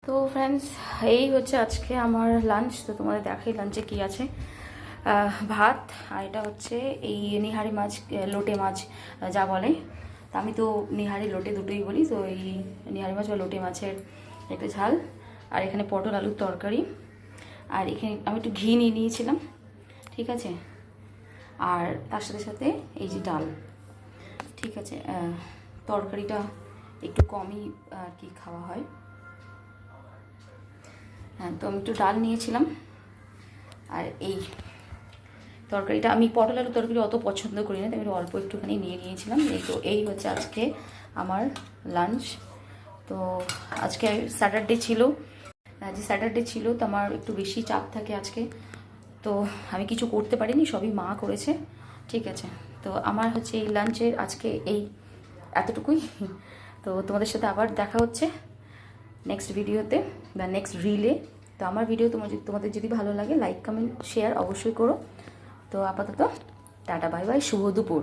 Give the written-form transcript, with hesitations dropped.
তো ফ্রেন্ডস, এই হচ্ছে আজকে আমার লাঞ্চ। তো তোমাদের দেখাই লাঞ্চে কি আছে। ভাত, আর এটা হচ্ছে এই নিহারি মাছ, লোটে মাছ যা বলে। তা আমি তো নিহারি লোটে দুটোই বলি। তো এই নিহারি মাছ বা লোটে মাছের একটা ঝাল, আর এখানে পটল আলুর তরকারি, আর এখানে আমি একটু ঘি নিয়ে নিয়েছিলাম, ঠিক আছে। আর তার সাথে সাথে এই যে ডাল, ঠিক আছে। তরকারিটা একটু কমই আর কি খাওয়া হয়। হ্যাঁ, তো আমি একটু ডাল নিয়েছিলাম। আর এই তরকারিটা, আমি পটল আলু তরকারি অত পছন্দ করি না, আমি অল্প একটুখানি নিয়ে নিয়েছিলাম। তো এই হচ্ছে আজকে আমার লাঞ্চ। তো আজকে স্যাটারডে ছিল, যে স্যাটারডে ছিল তো আমার একটু বেশি চাপ থাকে আজকে। তো আমি কিছু করতে পারিনি, সবই মা করেছে, ঠিক আছে। তো আমার হচ্ছে এই লাঞ্চের আজকে এই এতটুকুই। তো তোমাদের সাথে আবার দেখা হচ্ছে নেক্সট ভিডিওতে বা নেক্সট রিলে। তো আমার ভিডিও তোমাদের যদি ভালো লাগে, লাইক কমেন্ট শেয়ার অবশ্যই করো। তো আপাতত টাটা, বাই বাই, শুভ দুপুর।